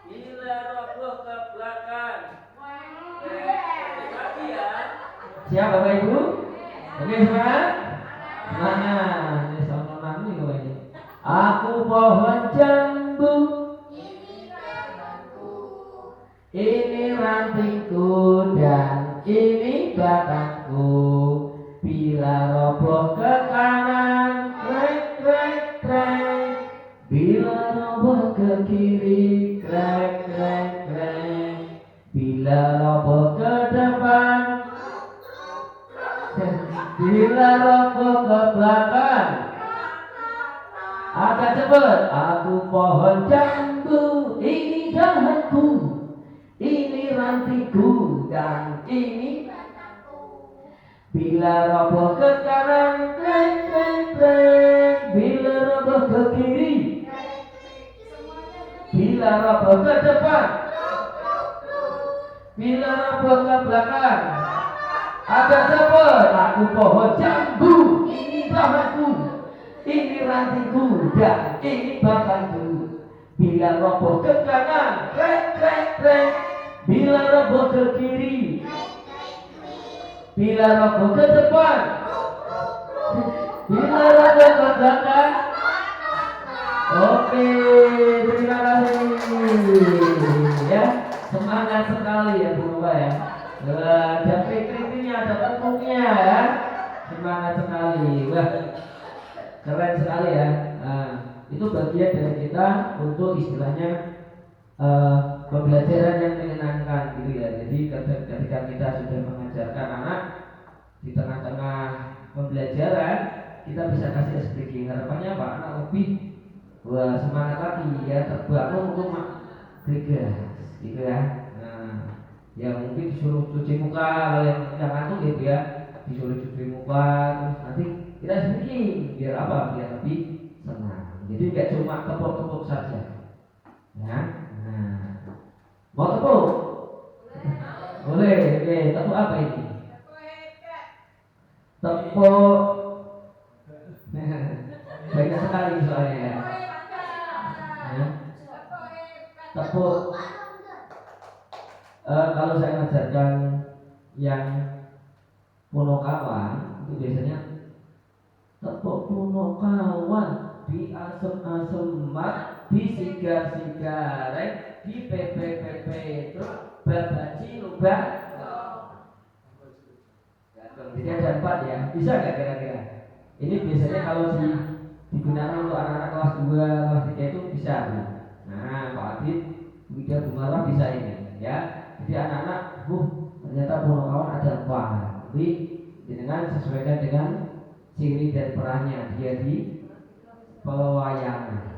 S1: Bila roboh ke belakang, krek krek. Lagi ya. Siap Bapak Ibu? Oke semangat? Semangat. Ini sononan nih kalau ini. Aku pohon jambu, ini rantingku, dan ini batangku. Bila roboh ke kanan, krek krek krek. Bila roboh ke kiri, krek krek krek. Bila roboh ke depan, bila roboh ke belakang. Agak cepat. Aku pohon jambu, ini dahanku, ini rantingku, dan ini batangku. Bila roboh ke kanan, krek krek krek. Bila roboh ke kiri, bila roboh ke depan, bila roboh ke belakang. Agak cepat. Aku pohon jambu, ini dahanku, ini rantingku, dan ini batangku. Bila roboh ke kanan, krek krek krek. Bila roboh ke kiri, bila roboh ke depan, bila roboh ke belakang. Oke, terima kasih ya. Semangat sekali ya Bu Mbak ya. Ada kritiknya, ada pupuknya ya. Semangat sekali. Wah, keren sekali ya. Nah, itu bagian dari kita untuk istilahnya pembelajaran yang menyenangkan gitu ya. Jadi ketika kita sudah mengajarkan anak di tengah-tengah pembelajaran, kita bisa kasih SPG. Harapannya apa? Anak lebih semangat lagi ya, terbangun untuk bergegas gitu ya. Nah, ya mungkin disuruh cuci muka kalau yang ngantuk gitu ya, disuruh cuci muka, terus nanti kita speaking biar apa? Biar lebih senang. Jadi nggak cuma tepuk-tepuk saja ya. Nah, mau tepuk? Boleh. Oke, tepuk apa ini? Tepuk banyak sekali soalnya ya. Tepuk kalau saya ngajarkan yang Punokawan itu biasanya tepuk puno kawan, di asem-asemat, di sigar-sigaret, di pepe-pepe terus babaci lubang. Jadi ada 4 ya, bisa nggak kira-kira? Ini biasanya kalau digunakan untuk anak-anak kelas 2, kelas 3 itu bisa. Nah, Pak Adit, Wida Bumarwah bisa ini, ya. Jadi anak-anak, ternyata puno kawan ada 4. Jadi dengan sesuaikan dengan ciri dan perannya dia di pewayangan.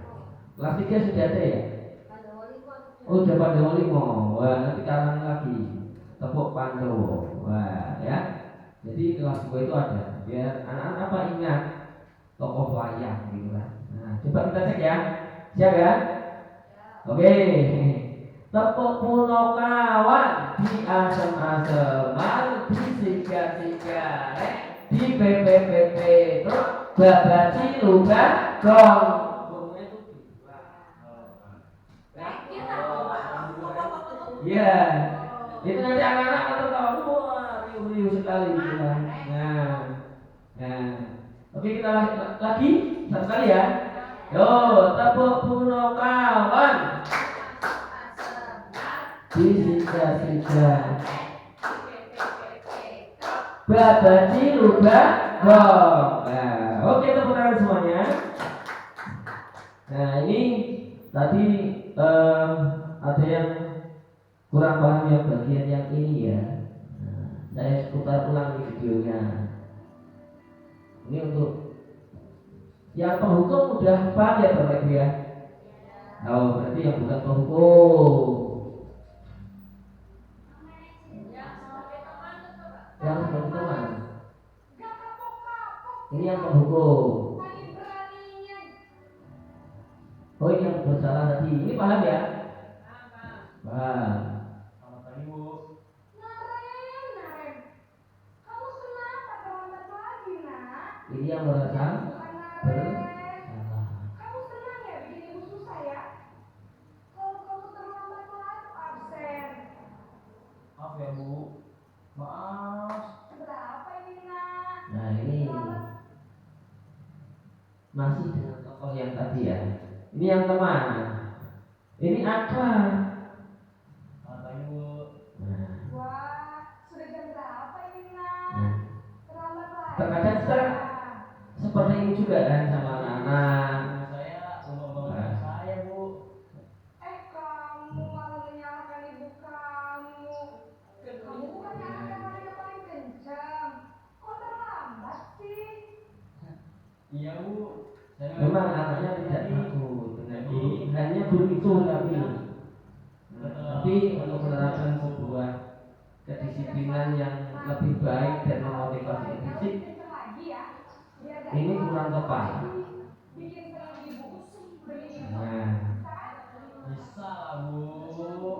S1: Kelas 3 sudah ada ya? Oh, udah Pandawa 5. Wah, nanti kanan lagi tepuk Pandawa. Wah, ya. Jadi kelas 2 itu ada biar anak-anak apa ingat tokoh wayang gitu kan. Nah, coba kita cek ya. Siap ya? Oke. Tepuk puno kawan, di asem-aseman, di sigar-sigaret, di pepe-pepe terus babaci lubang gong. Iya, itu nanti anak-anak akan tahu, wah riuh-riuh sekali gitu kan. Nah, oke kita lagi satu kali ya. Yo, tepuk puno kawan, di siga-siga, babaci lubang gong. Nah, oke tepuk tangan semuanya. Nah ini tadi ada yang kurang paham yang bagian yang ini ya. Nah, saya putar ulang di videonya. Ini untuk yang penghukum udah paham ya Bapak Ibu ya? Oh, berarti yang bukan penghukum. Yang teman-teman. Ini yang penghukum. Oh, ini yang bersalah tadi. Ini paham ya? Paham. Ini yang merasa bersalah.
S2: Kamu senang ya bikin ibu susah ya? Kalau kamu terlambat telat absen.
S3: Maaf ya Bu. Maaf.
S2: Berapa ini nak?
S1: Nah ini masih dengan tokoh yang tadi ya. Ini yang teman. Ini akar.
S3: Apa Bu?
S2: Wah, sudah jam berapa ini nak?
S1: Nah,
S2: Terlambat lagi.
S1: terkadang kita seperti ini juga kan sama anak-anak.
S3: Saya untuk bangun saya Bu.
S2: Kamu malah menyalahkan ibu kamu. Kamu bukan anak yang paling kencang. Kok terlambat sih?
S3: Iya Bu.
S1: Memang anaknya tidak takut dengan guru, hanya begitu tapi untuk menerapkan sebuah kedisiplinan yang lebih baik dan memotivasi fisik ini kurang tepat. Nah,
S3: Bisa lah Bu.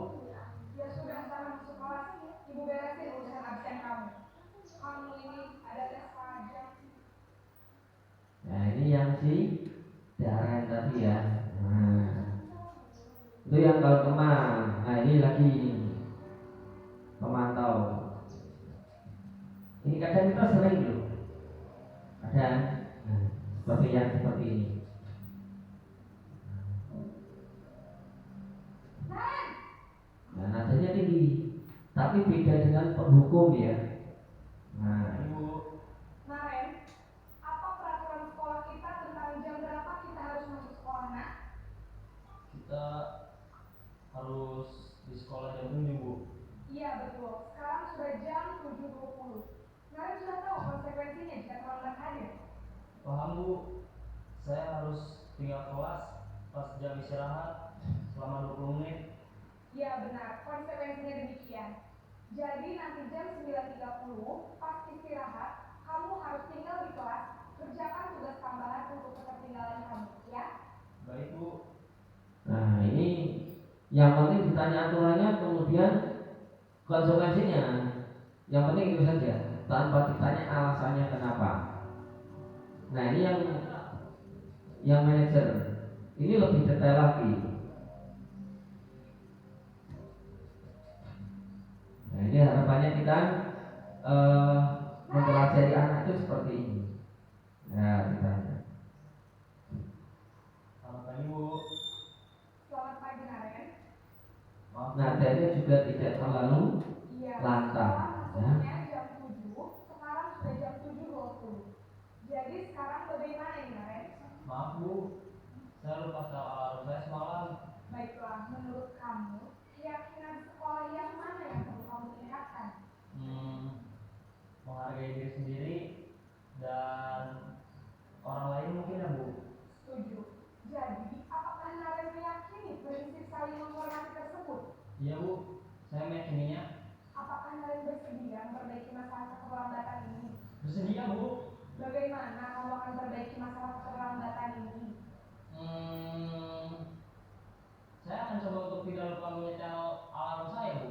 S2: Ya sudah sana masuk kelas, ibu beresin urusan absen kamu. Kamu ini ada tes pajak.
S1: nah ini yang si darah tadi ya. Nah, itu yang kalau teman. Nah ini lagi pemantau. Ini kadang kita sering loh. Kadang seperti yang seperti ini. Nah nadanya tinggi, tapi beda dengan penghukum ya. Nah,
S2: Naren, apa peraturan sekolah kita tentang jam berapa kita harus masuk sekolah nak?
S3: Kita harus di sekolah jam 7 Bu.
S2: Iya betul, sekarang sudah jam 7.20. Naren sudah tahu konsekuensinya jika terlambat hadir.
S3: Paham Bu. Saya harus tinggal kelas pas jam istirahat selama 20 menit.
S2: Iya benar, konsekuensinya demikian. Jadi nanti jam 9.30 pas istirahat, kamu harus tinggal di kelas, kerjakan tugas tambahan untuk ketertinggalan kamu, ya?
S3: Baik Bu.
S1: nah ini yang penting ditanya aturannya, kemudian konsekuensinya. Yang penting itu saja, tanpa ditanya alasannya kenapa. Nah ini yang manajer ini lebih detail lagi. Nah ini harapannya kita mempelajari anak itu seperti ini. Nah nadanya juga tidak terlalu
S2: Iya,
S1: lantang,
S2: setelah masuknya jam 7, sekarang sudah jam 7.20. Jadi sekarang bagaimana ini, Ren?
S3: Maaf Bu, saya lupa soal alarm saya semalam.
S2: Baiklah, menurut kamu, keyakinan sekolah yang mana yang perlu kamu tingkatkan?
S3: Menghargai diri sendiri dan orang lain mungkin ya Bu.
S2: Setuju. Jadi, apakah Naren meyakini prinsip saling menghormati tersebut?
S3: Iya Bu, saya meyakininya.
S2: Apakah Naren bersedia memperbaiki masalah keterlambatan ini?
S3: Bersedia Bu.
S2: Bagaimana kamu akan memperbaiki masalah keterlambatan ini?
S3: Saya akan coba untuk tidak lupa menyetel alarm saya Bu.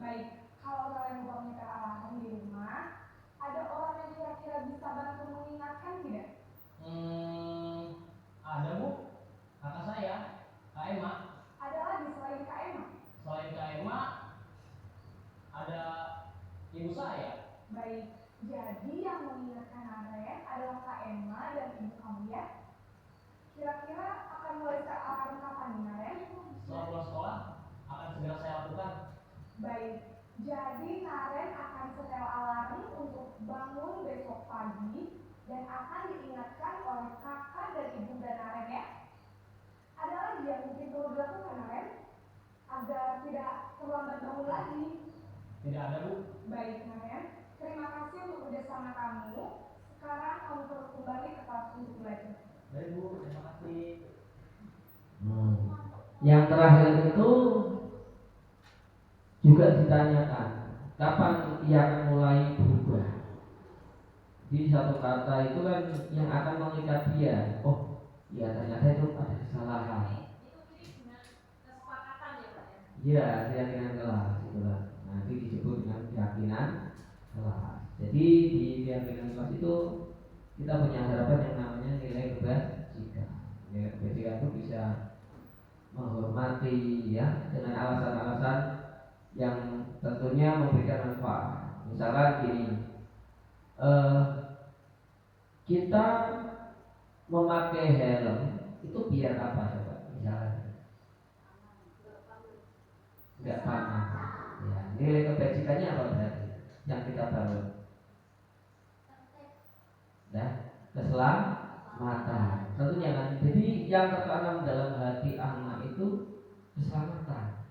S2: Baik, kalau kalian lupa menyetel alarm di rumah, ada orang yang kira-kira bisa bantu mengingatkan tidak?
S3: Ada Bu, kakak saya, Kak Emma.
S2: Ada lagi selain Kak Emma?
S3: Selain Kak Emma, ada ibu saya.
S2: Baik, jadi yang mengingatkan Naren adalah Kak Emma dan ibu kamu ya? Kira-kira akan mulai set alarm kapan nih, Naren?
S3: Setelah pulang sekolah, akan segera saya lakukan.
S2: Baik, jadi Naren akan setel alarm untuk bangun besok pagi dan akan diingatkan oleh kakak dan ibu dan Naren ya. Ada lagi yang mungkin perlu dilakukan, Naren? Agar tidak terlambat bangun lagi.
S3: Tidak ada Bu.
S2: Baik, Naren. Terima kasih untuk kerjasama kamu. Sekarang kamu perlu kembali ke kelas untuk belajar.
S3: Baik Bu, terima kasih.
S1: Yang terakhir itu juga ditanyakan kapan ia akan mulai berubah. Di satu kata itu kan yang akan mengikat dia. Oh, ya ternyata itu ada kesalahan. Iya, keyakinan kelas itulah. Nanti disebut dengan keyakinan kelas. Jadi di keyakinan kelas itu kita punya harapan yang namanya nilai kebajikan. Nilai kebajikan itu bisa menghormati ya dengan alasan-alasan yang tentunya memberikan manfaat. Misalkan gini, kita memakai helm itu biar apa coba? Misalkan nggak panas. Ya, nilai kebajikannya apa berarti? Yang kita bangun, nah, keselamatan. Tentunya kan. Jadi yang tertanam dalam hati anak itu keselamatan.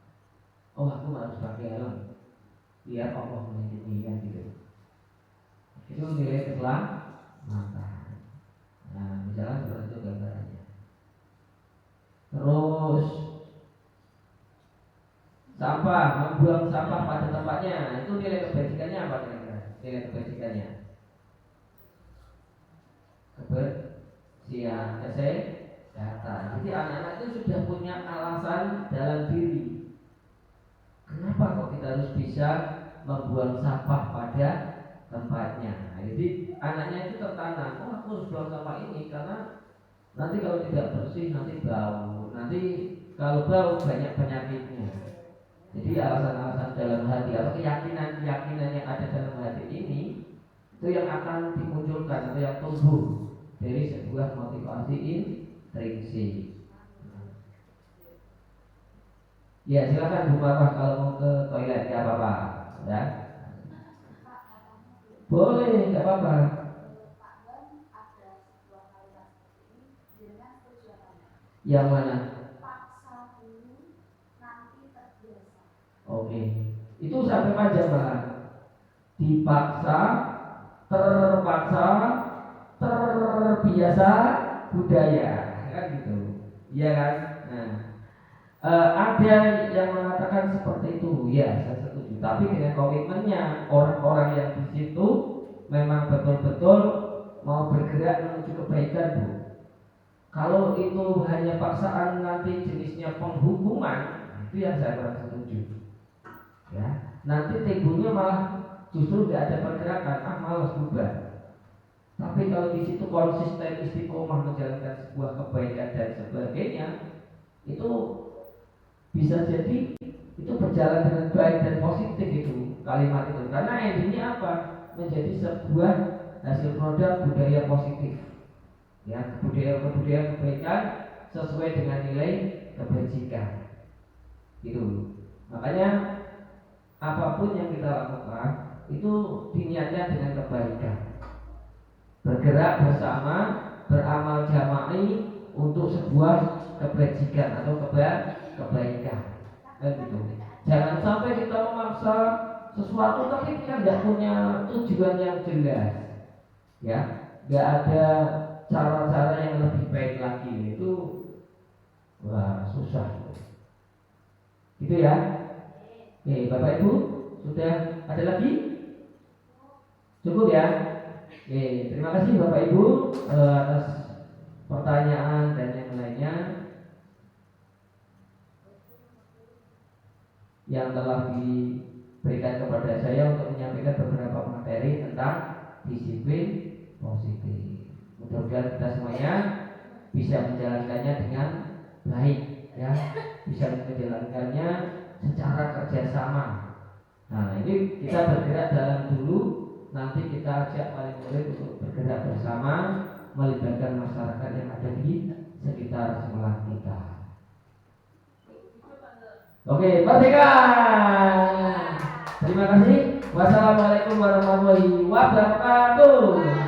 S1: Oh, aku harus pakai helm biar Allah melindungi kan gitu. Itu nilai keselamatan. Nah, misalnya seperti itu gambarannya. Terus sampah, membuang sampah pada tempatnya, itu nilai kebajikannya apa kira-kira? Nilai kebajikannya kebersihan, kesehatan. Jadi anak-anak itu sudah punya alasan dalam diri. Kenapa kok kita harus bisa membuang sampah pada tempatnya? Nah, jadi anaknya itu tertanam, oh aku harus buang sampah ini karena nanti kalau tidak bersih nanti bau. Nanti kalau bau banyak penyakitnya. Jadi alasan-alasan dalam hati atau keyakinan-keyakinan yang ada dalam hati ini itu yang akan dimunculkan atau yang tumbuh dari sebuah motivasi intrinsik. Ya silakan Bu Marwah kalau mau ke toilet ya apa-apa ya. Boleh, nggak apa-apa. Yang mana? Oke, itu sampai panjang banget. Dipaksa, terpaksa, terbiasa, budaya, kan gitu. Iya kan? Nah, ada yang mengatakan seperti itu, ya saya setuju. Tapi dengan komitmennya orang-orang yang di situ memang betul-betul mau bergerak menuju kebaikan, Bu. Kalau itu hanya paksaan nanti jenisnya penghukuman, itu yang saya kurang setuju. Ya, nanti timbulnya malah justru tidak ada pergerakan, malas bubar. Tapi kalau di situ konsisten istiqomah menjalankan sebuah kebaikan dan sebagainya, itu bisa jadi itu berjalan dengan baik dan positif itu kalimat itu. Karena endingnya apa? Menjadi sebuah hasil produk budaya positif. Ya, budaya kebaikan sesuai dengan nilai kebajikan. Gitu. Makanya apapun yang kita lakukan itu diniatkan dengan kebaikan. Bergerak bersama, beramal jama'i untuk sebuah kebajikan atau kebaikan. Kan gitu. Jangan sampai kita memaksa sesuatu tapi kita nggak punya tujuan yang jelas. Ya, nggak ada cara-cara yang lebih baik lagi, itu wah susah. Gitu ya. Oke, Bapak Ibu, sudah ada lagi? Cukup ya. Oke, terima kasih Bapak Ibu atas pertanyaan dan yang lainnya yang telah diberikan kepada saya untuk menyampaikan beberapa materi tentang disiplin positif. Mudah-mudahan kita semuanya bisa menjalankannya dengan baik, ya, bisa menjalankannya secara kerjasama. Nah, ini kita bergerak dalam dulu, nanti kita ajak wali murid untuk bergerak bersama, melibatkan masyarakat yang ada di sekitar sekolah kita. Oke, Merdeka. Terima kasih. Wassalamualaikum warahmatullahi wabarakatuh.